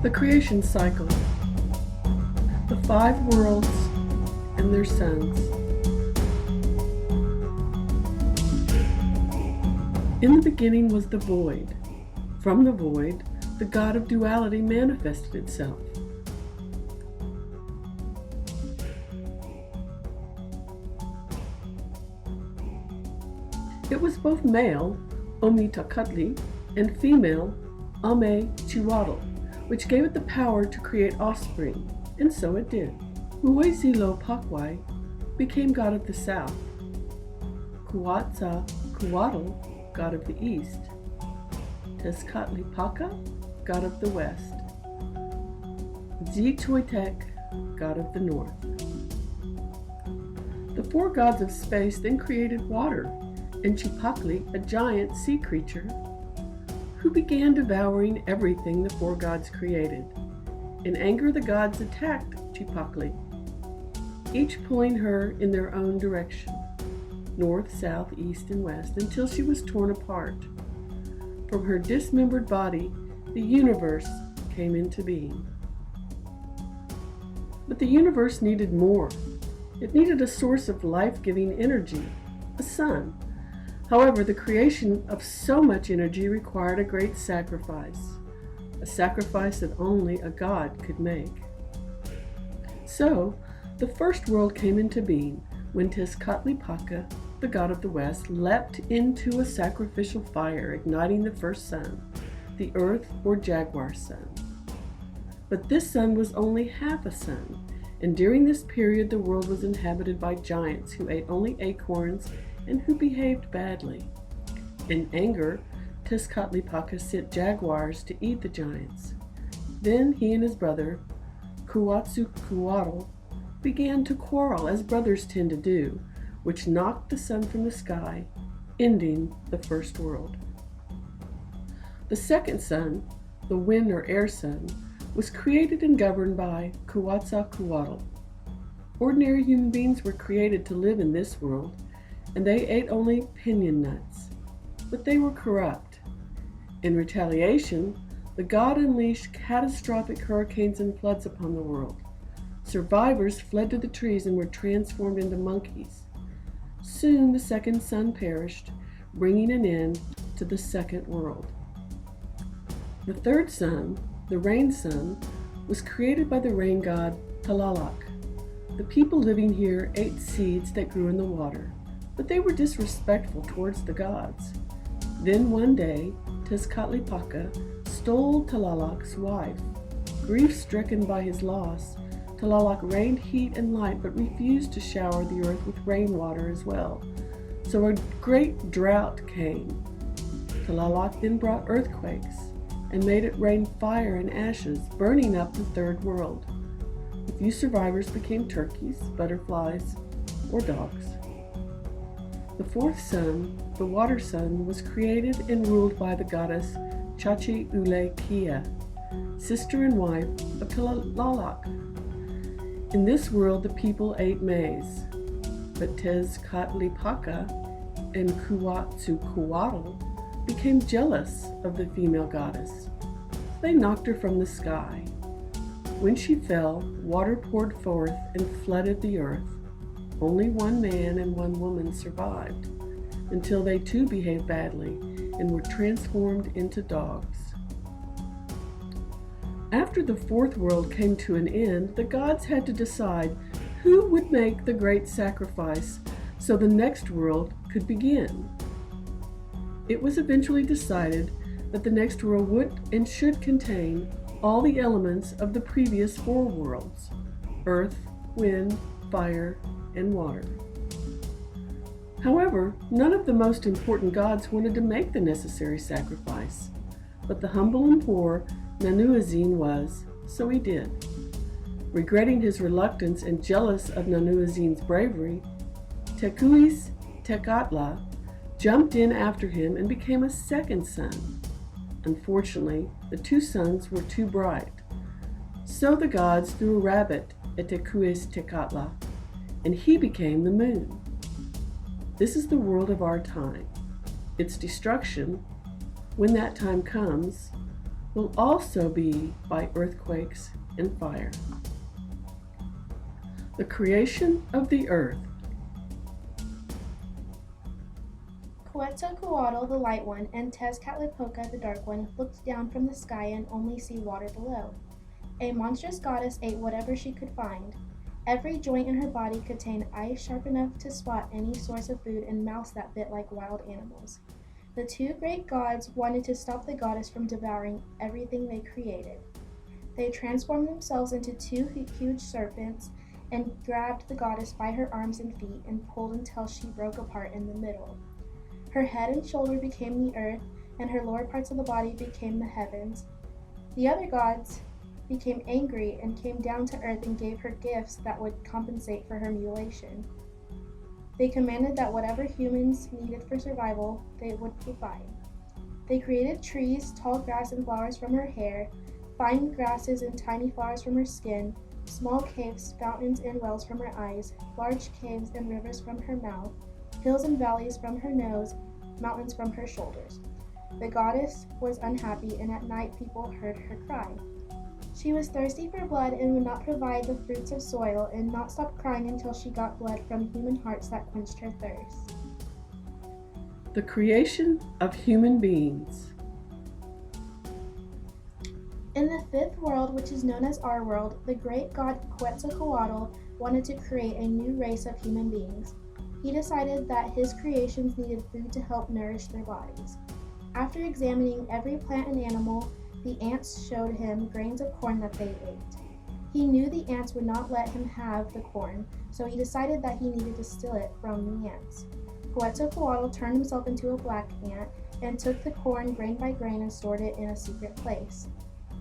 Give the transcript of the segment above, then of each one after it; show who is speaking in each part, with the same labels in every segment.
Speaker 1: The creation cycle, the 5 worlds and their sons. In the beginning was the void. From the void, the God of duality manifested itself. It was both male, Omitakatli, and female, Ame Chiwadal, which gave it the power to create offspring, and so it did. Uwezilo Pakwai became god of the south, Kuatza Kuwadal, god of the east, Tezcatlipaka, god of the west, Zitoitek, god of the north. The 4 gods of space then created water, and Chipakli, a giant sea creature, who began devouring everything the 4 gods created. In anger, the gods attacked Chipakli, each pulling her in their own direction, north, south, east, and west, until she was torn apart. From her dismembered body, the universe came into being. But the universe needed more. It needed a source of life-giving energy, a sun. However, the creation of so much energy required a great sacrifice, a sacrifice that only a god could make. So, the first world came into being when Tezcatlipaka, the god of the west, leapt into a sacrificial fire, igniting the first sun, the earth or jaguar sun. But this sun was only half a sun, and during this period the world was inhabited by giants who ate only acorns and who behaved badly. In anger, Tezcatlipaka sent jaguars to eat the giants. Then he and his brother, Kuatzukuatl, began to quarrel, as brothers tend to do, which knocked the sun from the sky, ending the first world. The second sun, the wind or air sun, was created and governed by Kuatzakuatl. Ordinary human beings were created to live in this world, and they ate only pinon nuts. But they were corrupt. In retaliation, the god unleashed catastrophic hurricanes and floods upon the world. Survivors fled to the trees and were transformed into monkeys. Soon the second sun perished, bringing an end to the second world. The third sun, the rain sun, was created by the rain god Talalak. The people living here ate seeds that grew in the water, but they were disrespectful towards the gods. Then one day, Tezcatlipaka stole Talalak's wife. Grief-stricken by his loss, Talalak rained heat and light but refused to shower the earth with rainwater as well. So a great drought came. Talalak then brought earthquakes and made it rain fire and ashes, burning up the third world. A few survivors became turkeys, butterflies, or dogs. The fourth sun, the water sun, was created and ruled by the goddess Chachi Ule Kia, sister and wife of Talalak. In this world, the people ate maize, but Tezcatlipaka and Kuatzukuatl became jealous of the female goddess. They knocked her from the sky. When she fell, water poured forth and flooded the earth. Only 1 man and 1 woman survived, until they too behaved badly and were transformed into dogs. After the fourth world came to an end, the gods had to decide who would make the great sacrifice so the next world could begin. It was eventually decided that the next world would and should contain all the elements of the previous 4 worlds: earth, wind, fire, and water. However, none of the most important gods wanted to make the necessary sacrifice, but the humble and poor Nanuazine was, so he did. Regretting his reluctance and jealous of Nanuazine's bravery, Tekuis Tekatla jumped in after him and became a second son. Unfortunately, the 2 sons were too bright, so the gods threw a rabbit at Tekuis Tekatla, and he became the moon. This is the world of our time. Its destruction, when that time comes, will also be by earthquakes and fire. The creation of the earth.
Speaker 2: Quetzalcoatl, the Light One, and Tezcatlipoca, the Dark One, looked down from the sky and only see water below. A monstrous goddess ate whatever she could find. Every joint in her body contained eyes sharp enough to spot any source of food and mouths that bit like wild animals. The two great gods wanted to stop the goddess from devouring everything they created. They transformed themselves into two huge serpents and grabbed the goddess by her arms and feet and pulled until she broke apart in the middle. Her head and shoulder became the earth, and her lower parts of the body became the heavens. The other gods became angry and came down to earth and gave her gifts that would compensate for her mutilation. They commanded that whatever humans needed for survival, they would provide. They created trees, tall grass and flowers from her hair, fine grasses and tiny flowers from her skin, small caves, fountains and wells from her eyes, large caves and rivers from her mouth, hills and valleys from her nose, mountains from her shoulders. The goddess was unhappy, and at night people heard her cry. She was thirsty for blood and would not provide the fruits of soil and not stop crying until she got blood from human hearts that quenched her thirst.
Speaker 1: The creation of human beings.
Speaker 2: In the fifth world, which is known as our world, the great god Quetzalcoatl wanted to create a new race of human beings. He decided that his creations needed food to help nourish their bodies. After examining every plant and animal, the ants showed him grains of corn that they ate. He knew the ants would not let him have the corn, so he decided that he needed to steal it from the ants. Quetzalcoatl turned himself into a black ant and took the corn grain by grain and stored it in a secret place.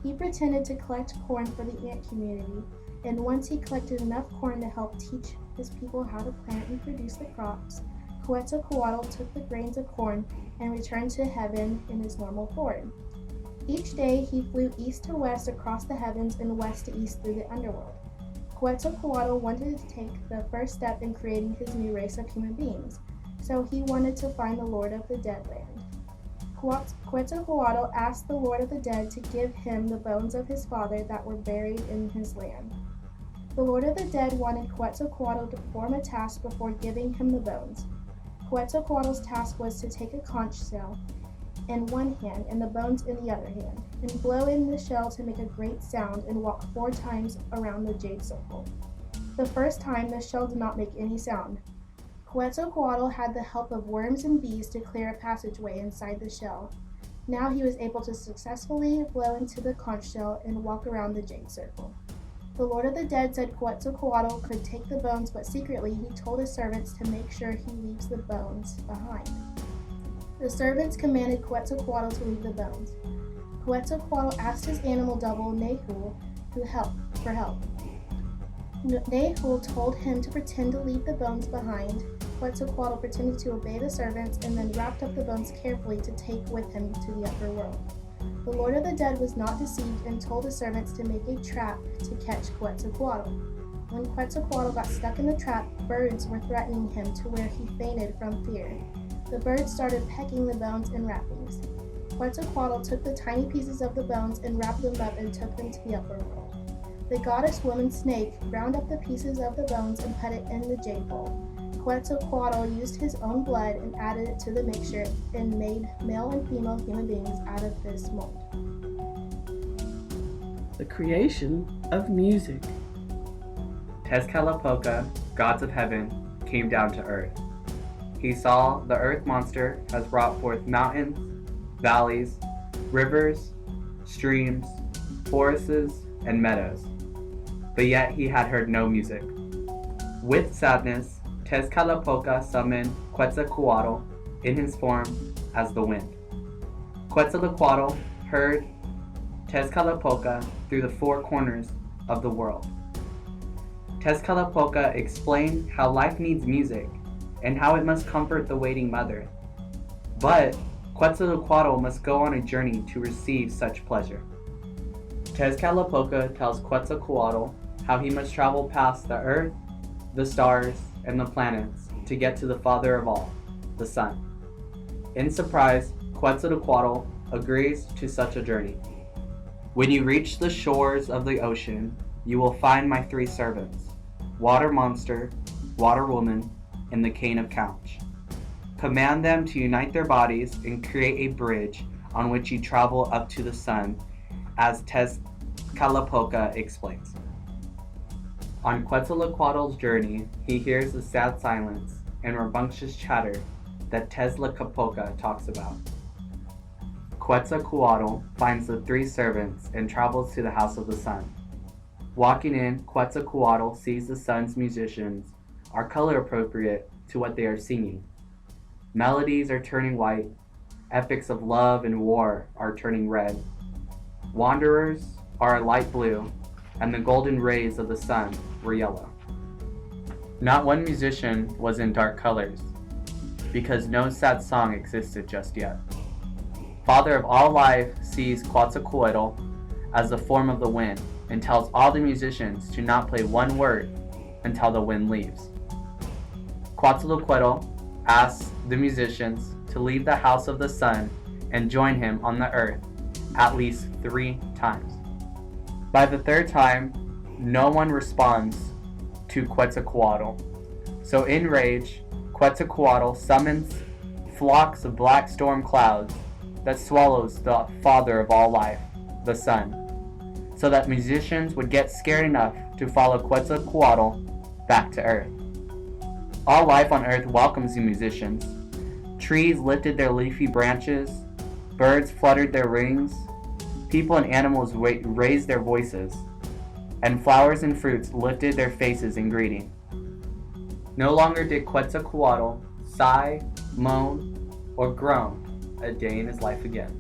Speaker 2: He pretended to collect corn for the ant community, and once he collected enough corn to help teach his people how to plant and produce the crops, Quetzalcoatl took the grains of corn and returned to heaven in his normal form. Each day he flew east to west across the heavens and west to east through the underworld. Quetzalcoatl wanted to take the first step in creating his new race of human beings, so he wanted to find the Lord of the Dead land. Quetzalcoatl asked the Lord of the Dead to give him the bones of his father that were buried in his land. The Lord of the Dead wanted Quetzalcoatl to perform a task before giving him the bones. Quetzalcoatl's task was to take a conch shell in one hand and the bones in the other hand, and blow in the shell to make a great sound and walk 4 times around the jade circle. The first time, the shell did not make any sound. Quetzalcoatl had the help of worms and bees to clear a passageway inside the shell. Now he was able to successfully blow into the conch shell and walk around the jade circle. The Lord of the Dead said Quetzalcoatl could take the bones, but secretly he told his servants to make sure he leaves the bones behind. The servants commanded Quetzalcoatl to leave the bones. Quetzalcoatl asked his animal double, Nahul, for help. Nahul told him to pretend to leave the bones behind. Quetzalcoatl pretended to obey the servants and then wrapped up the bones carefully to take with him to the upper world. The Lord of the Dead was not deceived and told the servants to make a trap to catch Quetzalcoatl. When Quetzalcoatl got stuck in the trap, birds were threatening him to where he fainted from fear. The birds started pecking the bones and wrappings. Quetzalcoatl took the tiny pieces of the bones and wrapped them up and took them to the upper world. The goddess woman Snake ground up the pieces of the bones and put it in the jade bowl. Quetzalcoatl used his own blood and added it to the mixture and made male and female human beings out of this mold.
Speaker 1: The creation of music.
Speaker 3: Tezcatlipoca, gods of heaven, came down to earth. He saw the earth monster has brought forth mountains, valleys, rivers, streams, forests, and meadows. But yet he had heard no music. With sadness, Tezcatlipoca summoned Quetzalcoatl in his form as the wind. Quetzalcoatl heard Tezcatlipoca through the 4 corners of the world. Tezcatlipoca explained how life needs music and how it must comfort the waiting mother. But Quetzalcoatl must go on a journey to receive such pleasure. Tezcatlipoca tells Quetzalcoatl how he must travel past the earth, the stars, and the planets to get to the father of all, the sun. In surprise, Quetzalcoatl agrees to such a journey. When you reach the shores of the ocean, you will find my 3 servants, Water Monster, Water Woman, and the Cane of Couch. Command them to unite their bodies and create a bridge on which you travel up to the sun, as Tezcatlipoca explains. On Quetzalcoatl's journey, he hears the sad silence and rambunctious chatter that Tezcatlipoca talks about. Quetzalcoatl finds the 3 servants and travels to the House of the Sun. Walking in, Quetzalcoatl sees the sun's musicians are color appropriate to what they are singing. Melodies are turning white, epics of love and war are turning red. Wanderers are light blue, and the golden rays of the sun were yellow. Not one musician was in dark colors, because no sad song existed just yet. Father of all life sees Quetzalcoatl as the form of the wind and tells all the musicians to not play one word until the wind leaves. Quetzalcoatl asks the musicians to leave the House of the Sun and join him on the earth at least 3 times. By the 3rd time, no one responds to Quetzalcoatl. So enraged, Quetzalcoatl summons flocks of black storm clouds that swallows the father of all life, the sun, so that musicians would get scared enough to follow Quetzalcoatl back to Earth. All life on Earth welcomes the musicians. Trees lifted their leafy branches, birds fluttered their wings, people and animals raised their voices, and flowers and fruits lifted their faces in greeting. No longer did Quetzalcoatl sigh, moan, or groan a day in his life again.